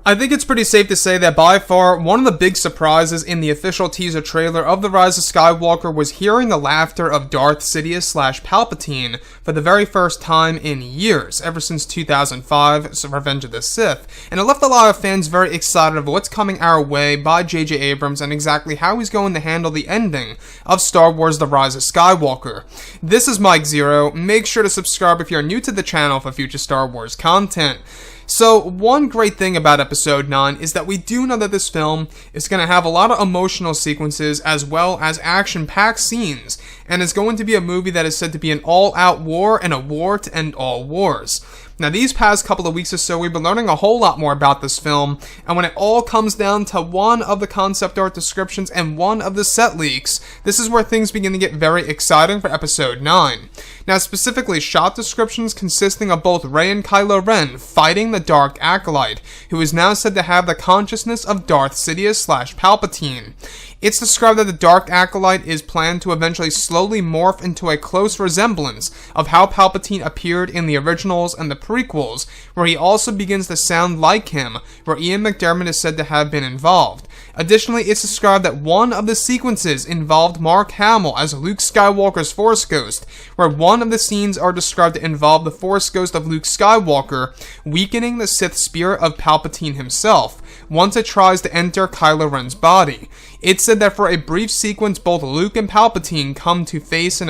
I think it's pretty safe to say that by far, one of the big surprises in the official teaser trailer of The Rise of Skywalker was hearing the laughter of Darth Sidious/Palpatine for the very first time in years, ever since 2005's Revenge of the Sith, and it left a lot of fans very excited about what's coming our way by J.J. Abrams and exactly how he's going to handle the ending of Star Wars The Rise of Skywalker. This is Mike Zero. Make sure to subscribe if you're new to the channel for future Star Wars content. So, one great thing about Episode 9 is that we do know that this film is going to have a lot of emotional sequences as well as action-packed scenes, and it's going to be a movie that is said to be an all-out war and a war to end all wars. Now, these past couple of weeks or so, we've been learning a whole lot more about this film, and when it all comes down to one of the concept art descriptions and one of the set leaks, this is where things begin to get very exciting for Episode 9. Now, specifically, shot descriptions consisting of both Rey and Kylo Ren fighting the Dark Acolyte, who is now said to have the consciousness of Darth Sidious/Palpatine. It's described that the Dark Acolyte is planned to eventually slowly morph into a close resemblance of how Palpatine appeared in the originals and the prequels, where he also begins to sound like him, where Ian McDiarmid is said to have been involved. Additionally, it's described that one of the sequences involved Mark Hamill as Luke Skywalker's Force Ghost, where one of the scenes are described to involve the Force Ghost of Luke Skywalker weakening the Sith spirit of Palpatine himself, once it tries to enter Kylo Ren's body. It's said that for a brief sequence, both Luke and Palpatine come to face in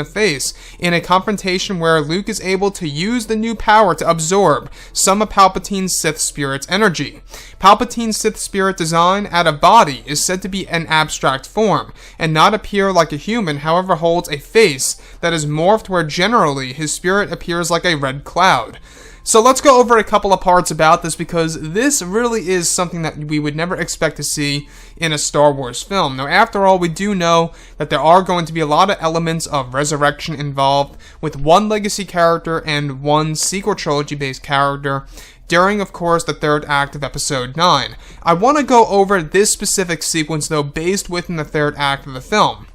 a confrontation where Luke is able to use the new power to absorb some of Palpatine's Sith spirit's energy. Palpatine's Sith spirit design at a body is said to be an abstract form, and not appear like a human, however holds a face that is morphed where generally his spirit appears like a red cloud. So let's go over a couple of parts about this, because this really is something that we would never expect to see in a Star Wars film. Now, after all, we do know that there are going to be a lot of elements of resurrection involved, with one legacy character and one sequel trilogy-based character, during, of course, the third act of Episode 9. I want to go over this specific sequence, though, based within the third act of the film.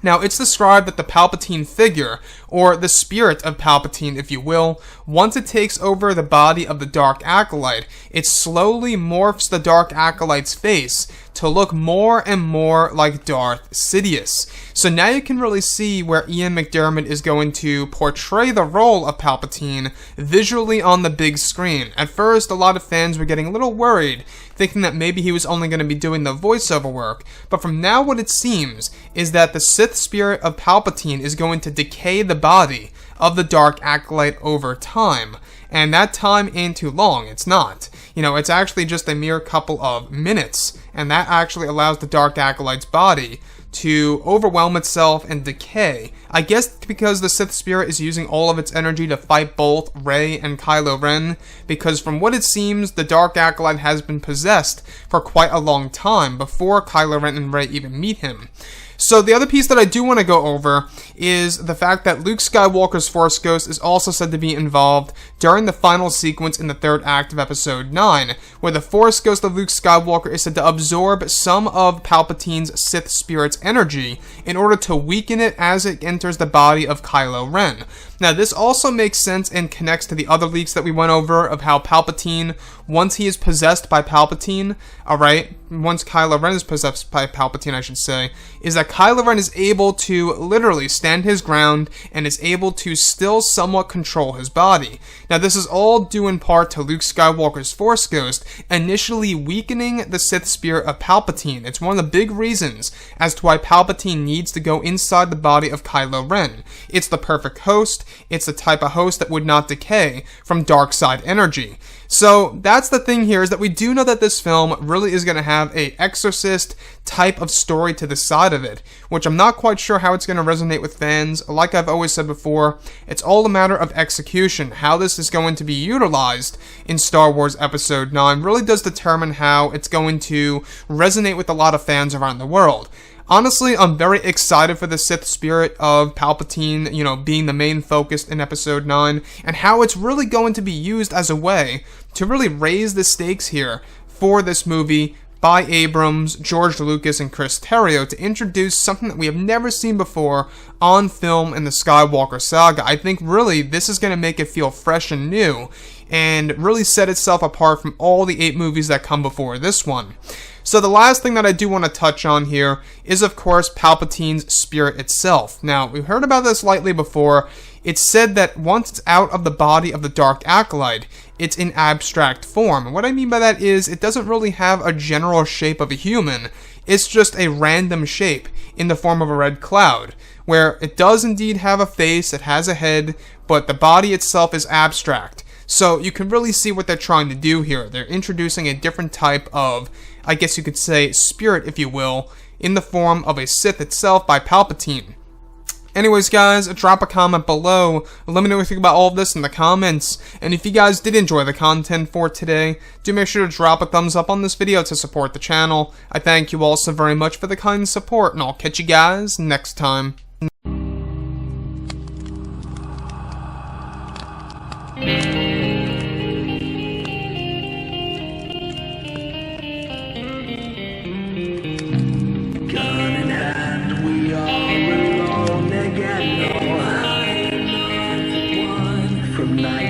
Now, it's described that the Palpatine figure, or the spirit of Palpatine, if you will, once it takes over the body of the Dark Acolyte, it slowly morphs the Dark Acolyte's face to look more and more like Darth Sidious. So now you can really see where Ian McDiarmid is going to portray the role of Palpatine visually on the big screen. At first, a lot of fans were getting a little worried, thinking that maybe he was only going to be doing the voiceover work, but from now what it seems is that the Sith spirit of Palpatine is going to decay the body of the Dark Acolyte over time. And that time ain't too long, it's not. It's actually just a mere couple of minutes, and that actually allows the Dark Acolyte's body to overwhelm itself and decay. I guess because the Sith spirit is using all of its energy to fight both Rey and Kylo Ren, because from what it seems, the Dark Acolyte has been possessed for quite a long time before Kylo Ren and Rey even meet him. So the other piece that I do want to go over is the fact that Luke Skywalker's Force Ghost is also said to be involved during the final sequence in the third act of Episode 9, where the Force Ghost of Luke Skywalker is said to absorb some of Palpatine's Sith spirit's energy in order to weaken it as it enters the body of Kylo Ren. Now, this also makes sense and connects to the other leaks that we went over of how Palpatine, once he is possessed by Palpatine, once Kylo Ren is possessed by Palpatine, I should say, is that Kylo Ren is able to literally stand his ground and is able to still somewhat control his body. Now, this is all due in part to Luke Skywalker's Force Ghost initially weakening the Sith spirit of Palpatine. It's one of the big reasons as to why Palpatine needs to go inside the body of Kylo Ren. It's the perfect host. It's the type of host that would not decay from dark side energy. So that's the thing here, is that we do know that this film really is going to have a Exorcist type of story to the side of it, which I'm not quite sure how it's going to resonate with fans. Like I've always said before, it's all a matter of execution. How this is going to be utilized in Star Wars Episode 9 really does determine how it's going to resonate with a lot of fans around the world. Honestly, I'm very excited for the Sith spirit of Palpatine, being the main focus in Episode 9, and how it's really going to be used as a way to really raise the stakes here for this movie by Abrams, George Lucas, and Chris Terrio to introduce something that we have never seen before on film in the Skywalker saga. I think really this is going to make it feel fresh and new and really set itself apart from all the 8 movies that come before this one. So the last thing that I do want to touch on here is, of course, Palpatine's spirit itself. Now, we've heard about this lightly before. It's said that once it's out of the body of the Dark Acolyte, it's in abstract form. And what I mean by that is it doesn't really have a general shape of a human. It's just a random shape in the form of a red cloud, where it does indeed have a face, it has a head, but the body itself is abstract. So you can really see what they're trying to do here. They're introducing a different type of, I guess you could say, spirit, if you will, in the form of a Sith itself by Palpatine. Anyways, guys, drop a comment below. Let me know what you think about all of this in the comments. And if you guys did enjoy the content for today, do make sure to drop a thumbs up on this video to support the channel. I thank you all so very much for the kind support, and I'll catch you guys next time. From night